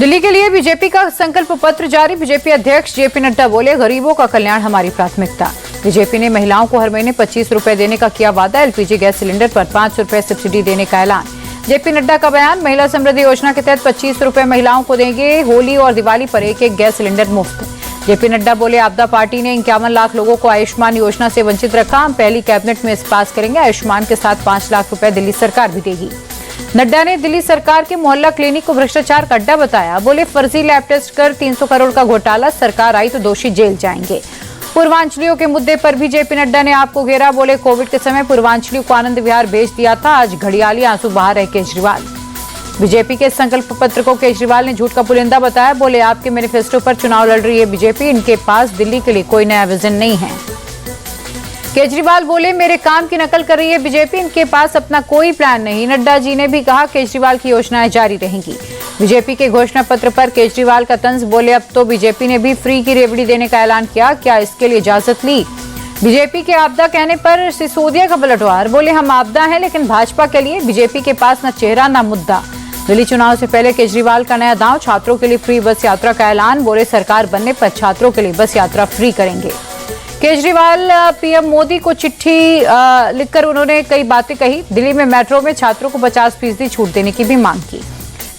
दिल्ली के लिए बीजेपी का संकल्प पत्र जारी। बीजेपी अध्यक्ष जेपी नड्डा बोले, गरीबों का कल्याण हमारी प्राथमिकता। बीजेपी ने महिलाओं को हर महीने 25 रुपए देने का किया वादा। एलपीजी गैस सिलेंडर पर 5 रुपए सब्सिडी देने का ऐलान। जेपी नड्डा का बयान, महिला समृद्धि योजना के तहत 25 रुपए महिलाओं को देंगे। होली और दिवाली पर एक गैस सिलेंडर मुफ्त। जेपी नड्डा बोले, आपदा पार्टी ने 51 लाख लोगों को आयुष्मान योजना से वंचित रखा। हम पहली कैबिनेट में इस पास करेंगे। आयुष्मान के साथ 5 लाख रुपए दिल्ली सरकार भी देगी। नड्डा ने दिल्ली सरकार के मोहल्ला क्लिनिक को भ्रष्टाचार का अड्डा बताया। बोले, फर्जी लैब टेस्ट कर 300 करोड़ का घोटाला, सरकार आई तो दोषी जेल जाएंगे। पूर्वांचलियों के मुद्दे पर भी जेपी नड्डा ने आपको घेरा। बोले, कोविड के समय पूर्वांचलियों को आनंद विहार भेज दिया था, आज घड़ियाली आंसू बहा रहे केजरीवाल। बीजेपी के संकल्प पत्र को केजरीवाल ने झूठ का पुलिंदा बताया। बोले, आपके मैनिफेस्टो पर चुनाव लड़ रही है बीजेपी, इनके पास दिल्ली के लिए कोई नया विजन नहीं है। केजरीवाल बोले, मेरे काम की नकल कर रही है बीजेपी, इनके पास अपना कोई प्लान नहीं। नड्डा जी ने भी कहा, केजरीवाल की योजनाएं जारी रहेंगी। बीजेपी के घोषणा पत्र पर केजरीवाल का तंज। बोले, अब तो बीजेपी ने भी फ्री की रेवड़ी देने का ऐलान किया, क्या इसके लिए इजाजत ली? बीजेपी के आपदा कहने पर सिसोदिया का पलटवार। बोले, हम आपदा हैं लेकिन भाजपा के लिए बीजेपी के पास न चेहरा न मुद्दा। दिल्ली चुनाव से पहले केजरीवाल का नया दांव, छात्रों के लिए फ्री बस यात्रा का ऐलान। बोले, सरकार बनने पर छात्रों के लिए बस यात्रा फ्री करेंगे। केजरीवाल पीएम मोदी को चिट्ठी लिखकर उन्होंने कई बातें कही। दिल्ली में मेट्रो में छात्रों को 50% छूट देने की भी मांग की।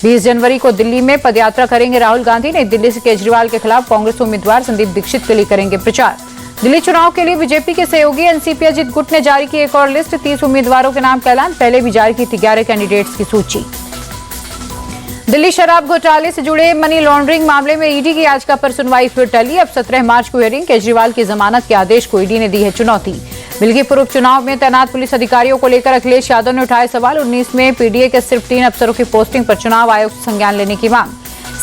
20 जनवरी को दिल्ली में पदयात्रा करेंगे राहुल गांधी। नई दिल्ली से केजरीवाल के खिलाफ कांग्रेस उम्मीदवार संदीप दीक्षित के लिए करेंगे प्रचार। दिल्ली चुनाव के लिए बीजेपी के सहयोगी एनसीपी अजित गुट ने जारी की एक और लिस्ट, 30 उम्मीदवारों के नाम का ऐलान। पहले भी जारी की थी 11 कैंडिडेट्स की सूची। दिल्ली शराब घोटाले से जुड़े मनी लॉन्ड्रिंग मामले में ईडी की याचिका पर सुनवाई फिर टली। अब 17 मार्च को हियरिंग। केजरीवाल की जमानत के आदेश को ईडी ने दी है चुनौती। मिल्कीपुर उपचुनाव में तैनात पुलिस अधिकारियों को लेकर अखिलेश यादव ने उठाए सवाल। 19 में पीडीए के सिर्फ 3 अफसरों की पोस्टिंग पर चुनाव आयोग से संज्ञान लेने की मांग।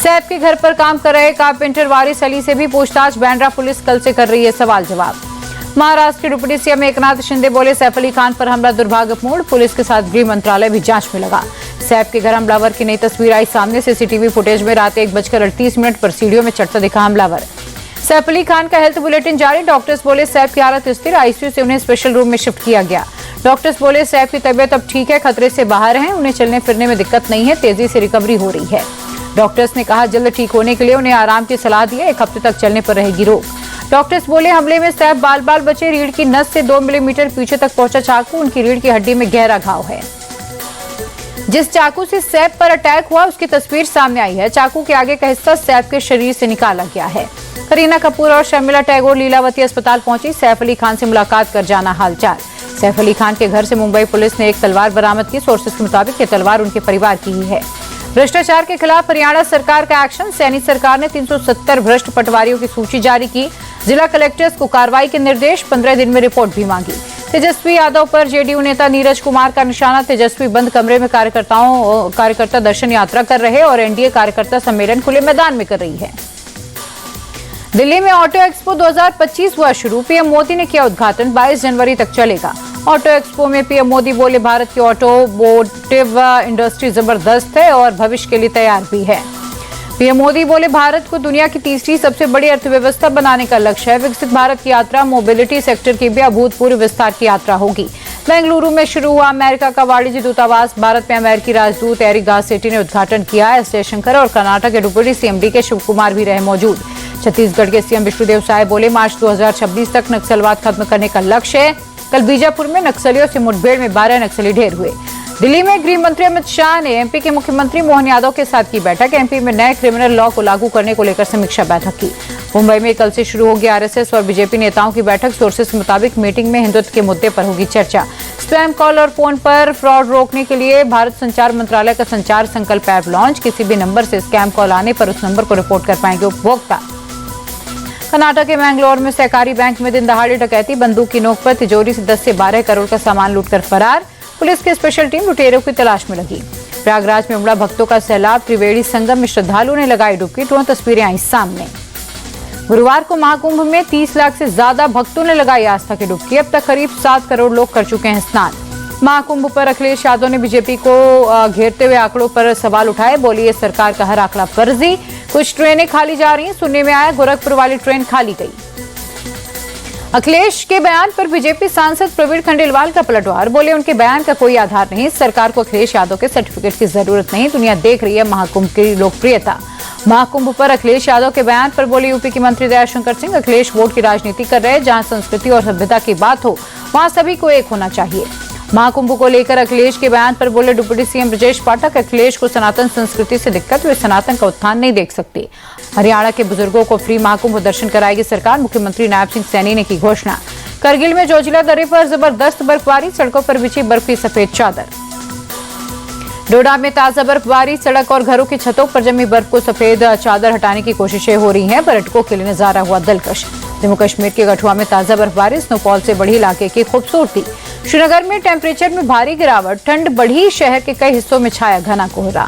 सैफ के घर पर काम कर रहे कारपेंटर वारिस अली से भी पूछताछ। बांद्रा पुलिस कल से कर रही है सवाल जवाब। महाराष्ट्र के डिप्टी सीएम एकनाथ शिंदे बोले, सैफ अली खान पर हमला दुर्भाग्यपूर्ण, पुलिस के साथ गृह मंत्रालय भी जांच में लगा। सैफ के घर हमलावर की नई तस्वीर आई सामने। सीसीटीवी फुटेज में रात 1:38 पर सीढ़ियों में चढ़ता दिखा हमलावर। सैफ अली खान का हेल्थ बुलेटिन जारी। डॉक्टर्स बोले, सैफ की हालत स्थिर, आईसीयू से उन्हें स्पेशल रूम में शिफ्ट किया गया। डॉक्टर्स बोले, सैफ की तबीयत अब ठीक है, खतरे से बाहर है, उन्हें चलने फिरने में दिक्कत नहीं है, तेजी से रिकवरी हो रही है। डॉक्टर्स ने कहा, जल्द ठीक होने के लिए उन्हें आराम की सलाह दी है, 1 हफ्ते तक चलने पर रहेगी रोक। डॉक्टर्स बोले, हमले में सैफ बाल बाल बचे, रीढ़ की नस से 2 मिलीमीटर पीछे तक पहुंचा चाकू, उनकी रीढ़ की हड्डी में गहरा घाव है। जिस चाकू से सैफ पर अटैक हुआ उसकी तस्वीर सामने आई है। चाकू के आगे का हिस्सा सैफ के शरीर से निकाला गया है। करीना कपूर और शर्मिला टैगोर लीलावती अस्पताल पहुंची। सैफ अली खान से मुलाकात कर जाना हालचाल। सैफ अली खान के घर से मुंबई पुलिस ने एक तलवार बरामद की। सोर्सेस के मुताबिक ये तलवार उनके परिवार की ही है। भ्रष्टाचार के खिलाफ हरियाणा सरकार का एक्शन। सैनी सरकार ने 370 भ्रष्ट पटवारियों की सूची जारी की। जिला कलेक्टर्स को कार्रवाई के निर्देश, 15 दिन में रिपोर्ट भी मांगी। तेजस्वी यादव पर जेडीयू नेता नीरज कुमार का निशाना। तेजस्वी बंद कमरे में कार्यकर्ता दर्शन यात्रा कर रहे और एनडीए कार्यकर्ता सम्मेलन खुले मैदान में कर रही है। दिल्ली में ऑटो एक्सपो 2025 हुआ शुरू। पीएम मोदी ने किया उद्घाटन, 22 जनवरी तक चलेगा। ऑटो एक्सपो में पीएम मोदी बोले, भारत की ऑटोमोटिव इंडस्ट्री जबरदस्त है और भविष्य के लिए तैयार भी है। पीएम मोदी बोले, भारत को दुनिया की तीसरी सबसे बड़ी अर्थव्यवस्था बनाने का लक्ष्य है। विकसित भारत की यात्रा मोबिलिटी सेक्टर की भी अभूतपूर्व विस्तार की यात्रा होगी। बेंगलुरु में शुरू हुआ अमेरिका का वाणिज्य दूतावास। भारत में अमेरिकी राजदूत एरिक गारसेटी ने उद्घाटन किया। एस जयशंकर और कर्नाटक के डिप्टी सीएम डी के शिव कुमार भी रहे मौजूद। छत्तीसगढ़ के सीएम विष्णुदेव साय बोले, मार्च 2026 तक नक्सलवाद खत्म करने का लक्ष्य है। कल बीजापुर में नक्सलियों से मुठभेड़ में 12 नक्सली ढेर हुए। दिल्ली में गृह मंत्री अमित शाह ने एमपी के मुख्यमंत्री मोहन यादव के साथ की बैठक। एमपी में नए क्रिमिनल लॉ को लागू करने को लेकर समीक्षा बैठक की। मुंबई में कल से शुरू होगी आरएसएस और बीजेपी नेताओं की बैठक। सोर्सेस के मुताबिक मीटिंग में हिंदुत्व के मुद्दे पर होगी चर्चा। स्पैम कॉल और फोन पर फ्रॉड रोकने के लिए भारत संचार मंत्रालय का संचार संकल्प ऐप लॉन्च। किसी भी नंबर से स्कैम कॉल आने पर उस नंबर को रिपोर्ट कर पाएंगे उपभोक्ता। कर्नाटक के मैंगलोर में सहकारी बैंक में दिन दहाड़े डकैती। बंदूक की नोक पर तिजोरी से 10 से 12 करोड़ का सामान लूटकर फरार। पुलिस की स्पेशल टीम लुटेरों की तलाश में लगी। प्रयागराज में उमड़ा भक्तों का सैलाब। त्रिवेणी संगम में श्रद्धालुओं ने लगाई डुबकी। 2 तस्वीरें आई सामने। गुरुवार को महाकुंभ में 30 लाख से ज्यादा भक्तों ने लगाई आस्था की डुबकी। अब तक करीब 7 करोड़ लोग कर चुके हैं स्नान। महाकुंभ पर अखिलेश यादव ने बीजेपी को घेरते हुए आंकड़ों पर सवाल उठाए। बोली, ये सरकार का हर आंकड़ा फर्जी। कुछ ट्रेनें खाली जा रही हैं। सुनने में आया गोरखपुर वाली ट्रेन खाली गई। अखिलेश के बयान पर बीजेपी सांसद प्रवीण खंडेलवाल का पलटवार। बोले, उनके बयान का कोई आधार नहीं। सरकार को अखिलेश यादव के सर्टिफिकेट की जरूरत नहीं। दुनिया देख रही है महाकुंभ की लोकप्रियता। महाकुंभ पर अखिलेश यादव के बयान पर बोले यूपी के मंत्री दयाशंकर सिंह, अखिलेश वोट की राजनीति कर रहे हैं। जहां संस्कृति और सभ्यता की बात हो वहां सभी को एक होना चाहिए। महाकुंभ को लेकर अखिलेश के बयान पर बोले डिप्टी सीएम ब्रजेश पाठक, अखिलेश को सनातन संस्कृति से दिक्कत, वे सनातन का उत्थान नहीं देख सकते। हरियाणा के बुजुर्गों को फ्री महाकुंभ दर्शन कराएगी सरकार, मुख्यमंत्री नायब सिंह सैनी ने की घोषणा। करगिल में जोजिला दर्रे पर जबरदस्त बर्फबारी, सड़कों पर बिछी बर्फ की सफेद चादर। डोडा में ताजा बर्फबारी, सड़क और घरों की छतों पर जमी बर्फ को सफेद चादर हटाने की कोशिशें हो रही हैं। पर्यटकों के लिए नजारा हुआ दिलकश। जम्मू कश्मीर के कठुआ में ताजा बर्फबारी, स्नोफॉल से बढ़ी इलाके की खूबसूरती। श्रीनगर में टेम्परेचर में भारी गिरावट, ठंड बढ़ी, शहर के कई हिस्सों में छाया घना कोहरा।